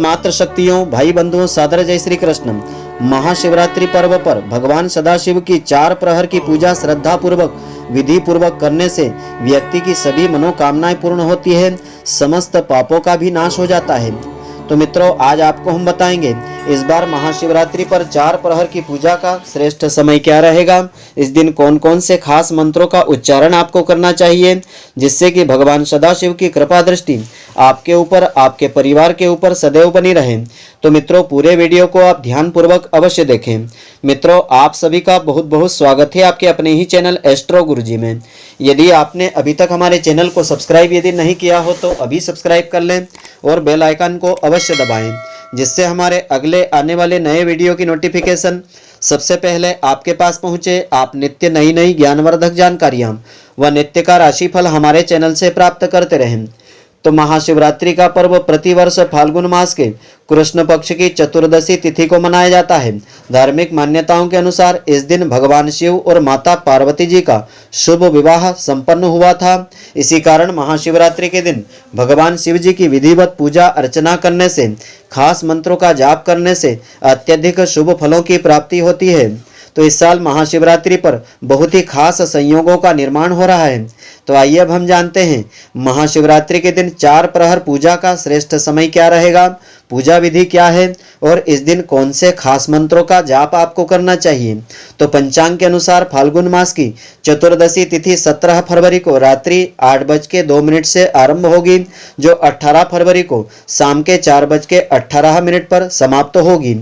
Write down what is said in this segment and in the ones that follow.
मात्र शक्तियों, भाई बंधुओं, सादर जय श्री कृष्ण। महाशिवरात्रि पर्व पर भगवान सदाशिव की 4 प्रहर की पूजा श्रद्धा पूर्वक विधि पूर्वक करने से व्यक्ति की सभी मनोकामनाएं पूर्ण होती है, समस्त पापों का भी नाश हो जाता है। तो मित्रों, आज आपको हम बताएंगे इस बार महाशिवरात्रि पर 4 प्रहर की पूजा का श्रेष्ठ समय क्या रहेगा, इस दिन कौन कौन से खास मंत्रों का उच्चारण आपको करना चाहिए जिससे कि भगवान सदाशिव की कृपा दृष्टि आपके ऊपर, आपके परिवार के ऊपर सदैव बनी रहे। तो मित्रों, पूरे वीडियो को आप ध्यानपूर्वक अवश्य देखें। मित्रों, आप सभी का बहुत बहुत स्वागत है आपके अपने ही चैनल एस्ट्रो गुरुजी में। यदि आपने अभी तक हमारे चैनल को सब्सक्राइब यदि नहीं किया हो तो अभी सब्सक्राइब कर लें और बेल आइकन को अवश्य दबाएं, जिससे हमारे अगले आने वाले नए वीडियो की नोटिफिकेशन सबसे पहले आपके पास पहुंचे। आप नित्य नई नई ज्ञानवर्धक जानकारियां व नित्य का राशिफल हमारे चैनल से प्राप्त करते रहें। तो महाशिवरात्रि का पर्व प्रतिवर्ष फाल्गुन मास के कृष्ण पक्ष की चतुर्दशी तिथि को मनाया जाता है। धार्मिक मान्यताओं के अनुसार इस दिन भगवान शिव और माता पार्वती जी का शुभ विवाह संपन्न हुआ था। इसी कारण महाशिवरात्रि के दिन भगवान शिव जी की विधिवत पूजा अर्चना करने से, खास मंत्रों का जाप करने से अत्यधिक शुभ फलों की प्राप्ति होती है। तो इस साल महाशिवरात्रि पर बहुत ही खास संयोगों का निर्माण हो रहा है। तो आइए अब हम जानते हैं महाशिवरात्रि के दिन 4 प्रहर पूजा का श्रेष्ठ समय क्या रहेगा, पूजा विधि क्या है और इस दिन कौन से खास मंत्रों का जाप आपको करना चाहिए। तो पंचांग के अनुसार फाल्गुन मास की चतुर्दशी तिथि 17 फरवरी को रात्रि 8:02 से आरंभ होगी, जो 18 फरवरी को शाम के 4:18 पर समाप्त होगी।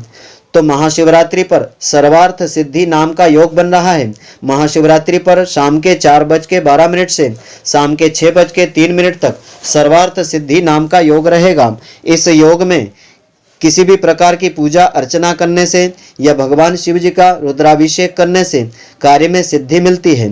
तो महाशिवरात्रि पर सर्वार्थ सिद्धि नाम का योग बन रहा है। महाशिवरात्रि पर शाम के 4:12 से शाम के 6:03 तक सर्वार्थ सिद्धि नाम का योग रहेगा। इस योग में किसी भी प्रकार की पूजा अर्चना करने से या भगवान शिव जी का रुद्राभिषेक करने से कार्य में सिद्धि मिलती है।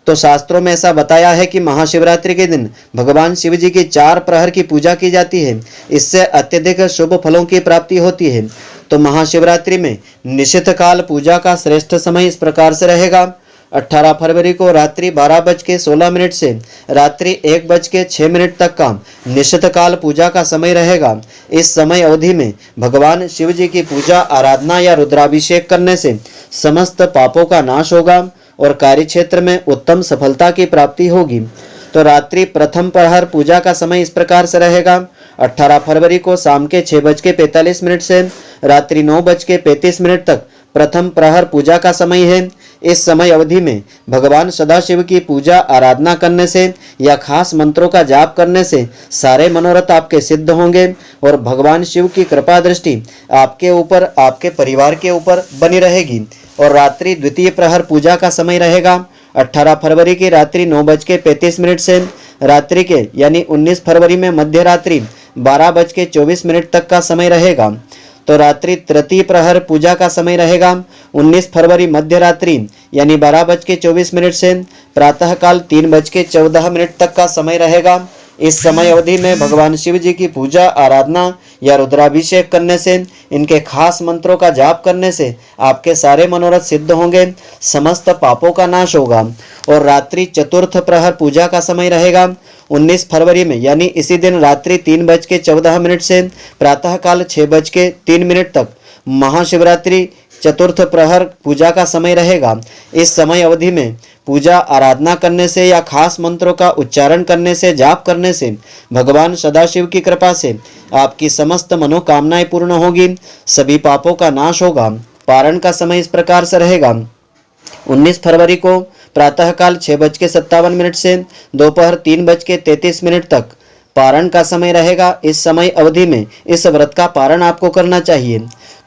तो शास्त्रों में ऐसा बताया है कि महाशिवरात्रि के दिन भगवान शिव जी की 4 प्रहर की पूजा की जाती है, इससे अत्यधिक शुभ फलों की प्राप्ति होती है। तो महाशिवरात्रि में निशित काल पूजा का श्रेष्ठ समय इस प्रकार से रहेगा। 18 फरवरी को रात्रि 12:16 से रात्रि 1:06 तक का निशित काल पूजा का समय रहेगा। इस समय अवधि में भगवान शिव जी की पूजा आराधना या रुद्राभिषेक करने से समस्त पापों का नाश होगा और कार्य क्षेत्र में उत्तम सफलता की प्राप्ति होगी। तो रात्रि प्रथम प्रहर पूजा का समय इस प्रकार से रहेगा। 18 फरवरी को शाम के 6:45 से रात्रि 9:35 तक प्रथम प्रहर पूजा का समय है। इस समय अवधि में भगवान सदाशिव की पूजा आराधना करने से या खास मंत्रों का जाप करने से सारे मनोरथ आपके सिद्ध होंगे और भगवान शिव की कृपा दृष्टि आपके ऊपर, आपके परिवार के ऊपर बनी रहेगी। और रात्रि द्वितीय प्रहर पूजा का समय रहेगा 18 फरवरी की रात्रि 9:35 से रात्रि के यानी 19 फरवरी में मध्य रात्रि 12:24 तक का समय रहेगा। तो रात्रि तृतीय प्रहर पूजा का समय रहेगा 19 फरवरी मध्य रात्रि यानी 12:24 से प्रातःकाल 3:14 तक का समय रहेगा। इस समय अवधि में भगवान शिव जी की पूजा आराधना या रुद्राभिषेक करने से, इनके खास मंत्रों का जाप करने से आपके सारे मनोरथ सिद्ध होंगे, समस्त पापों का नाश होगा। और रात्रि चतुर्थ प्रहर पूजा का समय रहेगा 19 फरवरी में यानी इसी दिन रात्रि 3:14 से प्रातःकाल 6:03 तक महाशिवरात्रि चतुर्थ प्रहर पूजा का समय रहेगा। इस समय अवधि में पूजा आराधना करने से या खास मंत्रों का उच्चारण करने से, जाप करने से भगवान सदाशिव की कृपा से आपकी समस्त मनोकामनाएं पूर्ण होगी, सभी पापों का नाश होगा। पारण का समय इस प्रकार से रहेगा 19 फरवरी को प्रातःकाल 6:57 से दोपहर 3:33 तक पारण का समय रहेगा। इस समय अवधि में इस व्रत का पारण आपको करना चाहिए।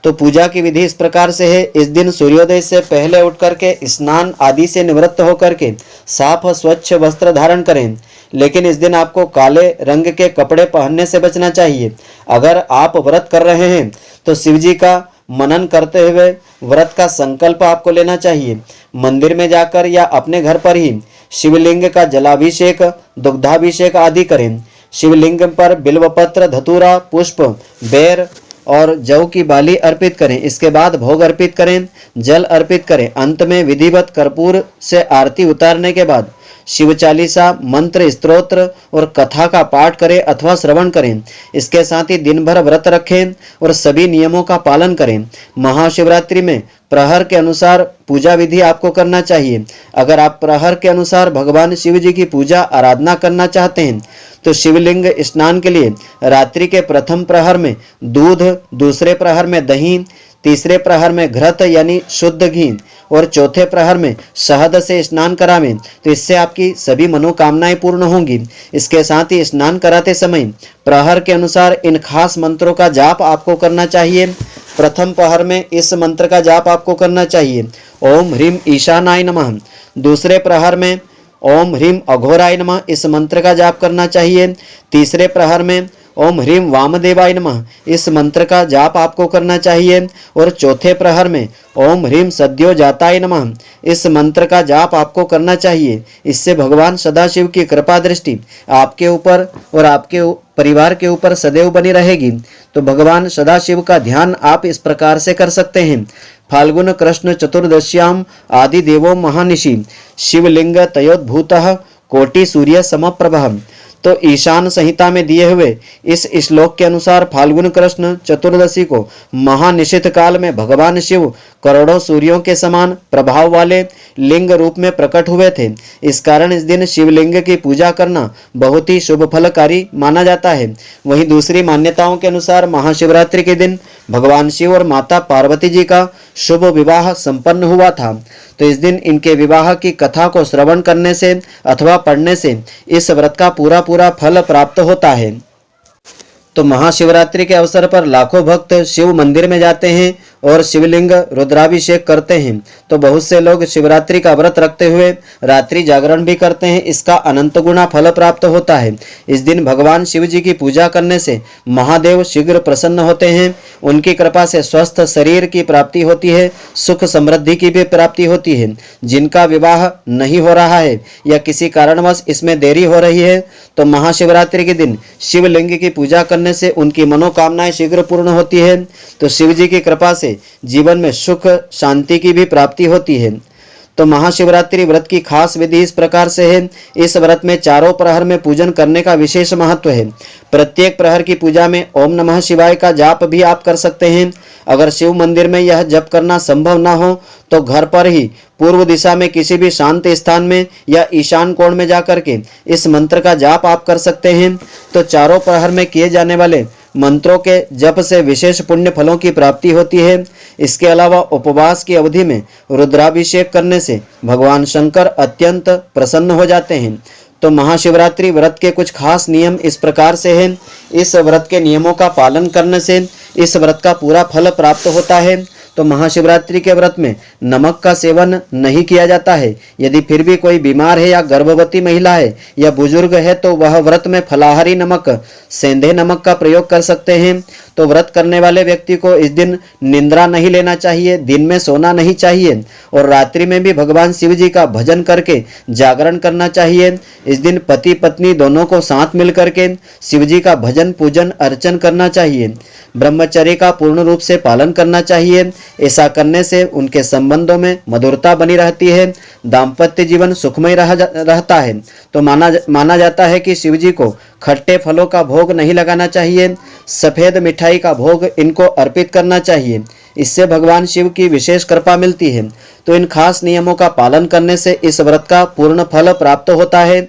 तो पूजा की विधि इस प्रकार से है। इस दिन सूर्योदय से पहले उठ करके स्नान आदि से निवृत्त होकर के साफ स्वच्छ वस्त्र धारण करें, लेकिन इस दिन आपको काले रंग के कपड़े पहनने से बचना चाहिए। अगर आप व्रत कर रहे हैं तो शिव जी का मनन करते हुए व्रत का संकल्प आपको लेना चाहिए। मंदिर में जाकर या अपने घर पर ही शिवलिंग का जलाभिषेक, दुग्धाभिषेक आदि करें। शिवलिंग पर बिल्वपत्र, धतूरा, पुष्प, बेर और जौ की बाली अर्पित करें। इसके बाद भोग अर्पित करें, जल अर्पित करें। अंत में विधिवत कर्पूर से आरती उतारने के बाद शिव चालीसा, मंत्र, स्तोत्र और कथा का पाठ करें अथवा श्रवण करें। इसके साथ ही दिन भर व्रत रखें और सभी नियमों का पालन करें। महाशिवरात्रि में प्रहर के अनुसार पूजा विधि आपको करना चाहिए। अगर आप प्रहर के अनुसार भगवान शिव जी की पूजा आराधना करना चाहते हैं तो शिवलिंग स्नान के लिए रात्रि के प्रथम प्रहर में दूध, दूसरे प्रहर में दही, तीसरे प्रहर में घृत यानी शुद्ध घी और चौथे प्रहर में शहद से स्नान करावें, तो इससे आपकी सभी मनोकामनाएं पूर्ण होंगी। इसके साथ ही स्नान कराते समय प्रहर के अनुसार इन खास मंत्रों का जाप आपको करना चाहिए। प्रथम प्रहर में इस मंत्र का जाप आपको करना चाहिए, ओम ह्रीम ईशानाय नमः। दूसरे प्रहर में ओम ह्रीम अघोराय नमः इस मंत्र का जाप करना चाहिए। तीसरे प्रहर में ओम ह्रीम वामदेवाय नमः इस मंत्र का जाप आपको करना चाहिए और चौथे प्रहर में ओम ह्रीम सद्यो जाताय नमः इस मंत्र का जाप आपको करना चाहिए। इससे भगवान सदाशिव की कृपा दृष्टि आपके ऊपर और आपके परिवार के ऊपर सदैव बनी रहेगी। तो भगवान सदाशिव का ध्यान आप इस प्रकार से कर सकते हैं। फाल्गुन कृष्ण चतुर्दश्याम आदि देवो महानिशि शिवलिंग तयोद्भूतः कोटि सूर्य समप्रभः। तो ईशान संहिता में दिए हुए इस श्लोक के अनुसार फाल्गुन कृष्ण चतुर्दशी को महानिशित काल में भगवान शिव करोड़ों सूर्यों के समान प्रभाव वाले लिंग रूप में प्रकट हुए थे। इस कारण इस दिन शिवलिंग की पूजा करना बहुत ही शुभ फलकारी माना जाता है। वहीं दूसरी मान्यताओं के अनुसार महाशिवरात्रि के दिन भगवान शिव और माता पार्वती जी का शुभ विवाह संपन्न हुआ था। तो इस दिन इनके विवाह की कथा को श्रवण करने से अथवा पढ़ने से इस व्रत का पूरा फल प्राप्त होता है। तो महाशिवरात्रि के अवसर पर लाखों भक्त शिव मंदिर में जाते हैं और शिवलिंग रुद्राभिषेक करते हैं। तो बहुत से लोग शिवरात्रि का व्रत रखते हुए रात्रि जागरण भी करते हैं। इसका अनंत गुना फल प्राप्त होता है। इस दिन भगवान शिव जी की पूजा करने से महादेव शीघ्र प्रसन्न होते हैं। उनकी कृपा से स्वस्थ शरीर की प्राप्ति होती है, सुख समृद्धि की भी प्राप्ति होती है। जिनका विवाह नहीं हो रहा है या किसी कारणवश इसमें देरी हो रही है तो महाशिवरात्रि के दिन शिवलिंग की पूजा करने से उनकी मनोकामनाएं शीघ्र पूर्ण होती है। तो शिव जी की कृपा से जीवन में सुख शांति की भी प्राप्ति होती है। तो महाशिवरात्रि व्रत की खास विधि इस प्रकार से है। इस व्रत में चारों प्रहर में पूजन करने का विशेष महत्व है। प्रत्येक प्रहर की पूजा में ओम नमः शिवाय का जाप भी आप कर सकते हैं। अगर शिव मंदिर में यह जप करना संभव ना हो तो घर पर ही पूर्व दिशा में किसी भी शांत स्थान में या ईशान कोण में जाकर के इस मंत्र का जाप आप कर सकते हैं। तो चारों प्रहर में किए जाने वाले मंत्रों के जप से विशेष पुण्य फलों की प्राप्ति होती है। इसके अलावा उपवास की अवधि में रुद्राभिषेक करने से भगवान शंकर अत्यंत प्रसन्न हो जाते हैं। तो महाशिवरात्रि व्रत के कुछ खास नियम इस प्रकार से हैं। इस व्रत के नियमों का पालन करने से इस व्रत का पूरा फल प्राप्त होता है। तो महाशिवरात्रि के व्रत में नमक का सेवन नहीं किया जाता है। यदि फिर भी कोई बीमार है या गर्भवती महिला है या बुजुर्ग है तो वह व्रत में फलाहारी नमक, सेंधे नमक का प्रयोग कर सकते हैं। तो व्रत करने वाले व्यक्ति को इस दिन निंद्रा नहीं लेना चाहिए, दिन में सोना नहीं चाहिए और रात्रि में भी भगवान शिव जी का भजन करके जागरण करना चाहिए। इस दिन पति पत्नी दोनों को साथ मिल करके शिव जी का भजन पूजन अर्चन करना चाहिए। ब्रह्मचर्य का पूर्ण रूप से पालन करना चाहिए। ऐसा करने से उनके संबंधों में मधुरता बनी रहती है, दाम्पत्य जीवन सुखमय रहता है। तो माना जाता है कि शिव जी को खट्टे फलों का भोग नहीं लगाना चाहिए, सफेद मिठाई का भोग इनको अर्पित करना चाहिए। इससे भगवान शिव की विशेष कृपा मिलती है। तो इन खास नियमों का पालन करने से इस व्रत का पूर्ण फल प्राप्त होता है।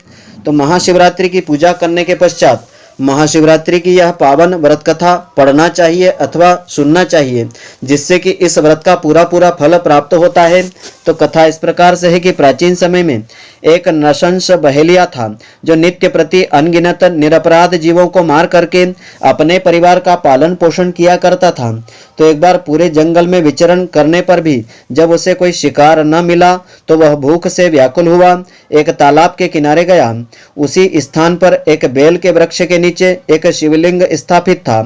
तो महाशिवरात्रि की पूजा करने के पश्चात महाशिवरात्रि की यह पावन व्रत कथा पढ़ना चाहिए अथवा सुनना चाहिए, जिससे कि इस व्रत का पूरा फल प्राप्त होता है। तो कथा इस प्रकार से है कि प्राचीन समय में एक नृशंस बहेलिया था जो नित्य प्रति अनगिनत निरपराध जीवों को मार करके अपने परिवार का पालन पोषण किया करता था। तो एक बार पूरे जंगल में विचरण करने पर भी जब उसे कोई शिकार न मिला तो वह भूख से व्याकुल हुआ। एक तालाब के किनारे गया। उसी स्थान पर एक बेल के वृक्ष के नीचे एक शिवलिंग स्थापित था।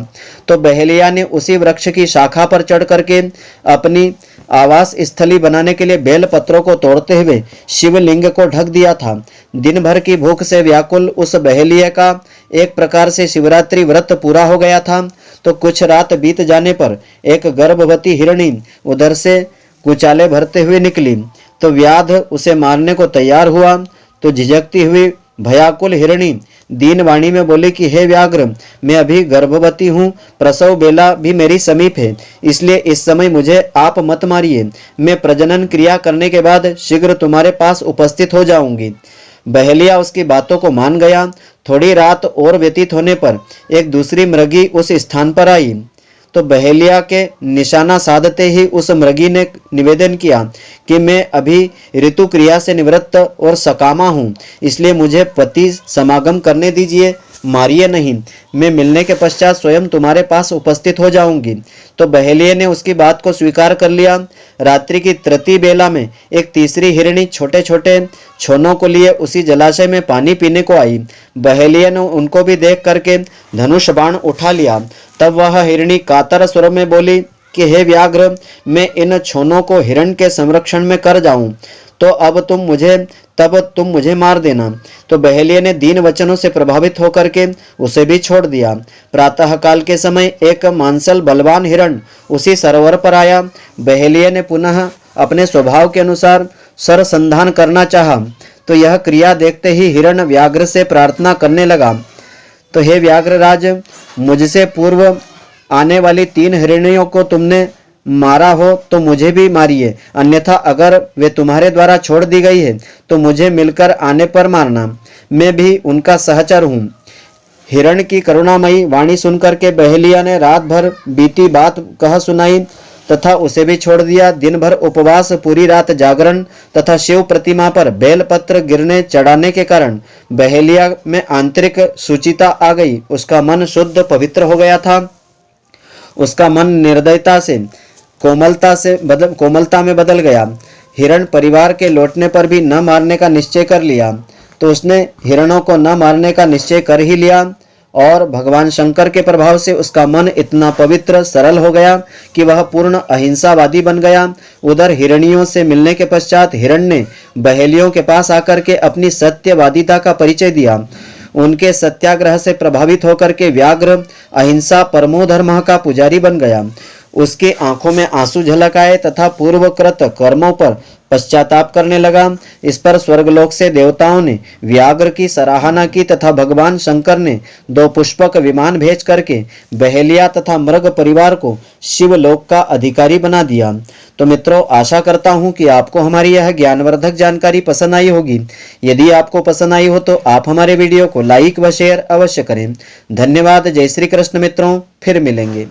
तो बहेलिया ने उसी वृक्ष की शाखा पर चढ़ करके अपनी आवास स्थली बनाने के लिए बेल पत्रों को तोड़ते हुए शिवलिंग को ढक दिया था। दिन भर की भूख से व्याकुल उस बहेलिया का एक प्रकार से शिवरात्रि व्रत पूरा हो गया था। तो कुछ रात बीत जाने पर एक गर्भवती हिरणी उधर से कुचाले भरते हुए निकली। तो व्याध उसे मारने को तैयार हुआ। तो झिझकती हुई भयाकुल हिरणी दीन वाणी में बोली कि हे व्याघ्र, मैं अभी गर्भवती हूँ, प्रसव बेला भी मेरी समीप है, इसलिए इस समय मुझे आप मत मारिए। मैं प्रजनन क्रिया करने के बाद शीघ्र तुम्हारे पास उपस्थित हो जाऊंगी। बहेलिया उसकी बातों को मान गया। थोड़ी रात और व्यतीत होने पर एक दूसरी मृगी उस स्थान पर आई, तो बहेलिया के निशाना साधते ही उस मृगी ने निवेदन किया कि मैं अभी ऋतु क्रिया से निवृत्त और सकामा हूँ, इसलिए मुझे पति समागम करने दीजिए, मारिए नहीं। मैं मिलने के पश्चात स्वयं तुम्हारे पास उपस्थित हो जाऊंगी। तो बहेलिये ने उसकी बात को स्वीकार कर लिया। रात्रि की तृतीय बेला में एक तीसरी हिरणी छोटे छोटे छोनों को लिए उसी जलाशय में पानी पीने को आई। बहेलिये ने उनको भी देख करके धनुष बाण उठा लिया। तब वह हिरणी कातर स्वर में बोली कि हे व्याघ्र, मैं इन छोनों को हिरण के संरक्षण में कर जाऊं, तो अब तुम मुझे मार देना। तो बहेलिये ने दीन वचनों से प्रभावित होकर के उसे भी छोड़ दिया। प्रातः काल के समय एक मांसल बलवान हिरण उसी सरोवर पर आया। बहेलिये ने पुनः अपने स्वभाव के अनुसार सरसंधान करना चाहा, तो यह क्रिया देखते ही हिरण व्याघ्र से प्रार्थना करने लगा, तो हे व्याघ्रराज, मुझसे पूर्व आने वाली 3 हिरणियों को तुमने मारा हो तो मुझे भी मारिए, अन्यथा अगर वे तुम्हारे द्वारा छोड़ दी गई है तो मुझे मिलकर आने पर मारना, मैं भी उनका सहचर हूँ। हिरण की करुणामयी वाणी सुनकर के बहेलिया ने रात भर बीती बात कह सुनाई तथा उसे भी छोड़ दिया। दिन भर उपवास, पूरी रात जागरण तथा शिव प्रतिमा पर बेलपत्र गिरने चढ़ाने के कारण बहेलिया में आंतरिक शुचिता आ गई। उसका मन शुद्ध पवित्र हो गया था। उसका मन निर्दयता से कोमलता में बदल गया। हिरण परिवार के लौटने पर भी न मारने का निश्चय कर लिया, तो उसने हिरणों को न मारने का निश्चय कर ही लिया और भगवान शंकर के प्रभाव से उसका मन इतना पवित्र सरल हो गया कि वह पूर्ण अहिंसावादी बन गया। उधर हिरणियों से मिलने के पश्चात हिरण ने बहेलियों के पास आकर के अपनी सत्यवादिता का परिचय दिया। उनके सत्याग्रह से प्रभावित होकर के व्याघ्र अहिंसा परमो धर्म का पुजारी बन गया। उसकी आंखों में आंसू झलक आए तथा पूर्वकृत कर्मों पर पश्चाताप करने लगा। इस पर स्वर्गलोक से देवताओं ने व्याघ्र की सराहना की तथा भगवान शंकर ने 2 पुष्पक विमान भेज करके बहेलिया तथा मृग परिवार को शिवलोक का अधिकारी बना दिया। तो मित्रों, आशा करता हूं कि आपको हमारी यह ज्ञानवर्धक जानकारी पसंद आई होगी। यदि आपको पसंद आई हो तो आप हमारे वीडियो को लाइक व शेयर अवश्य करें। धन्यवाद। जय श्री कृष्ण मित्रों, फिर मिलेंगे।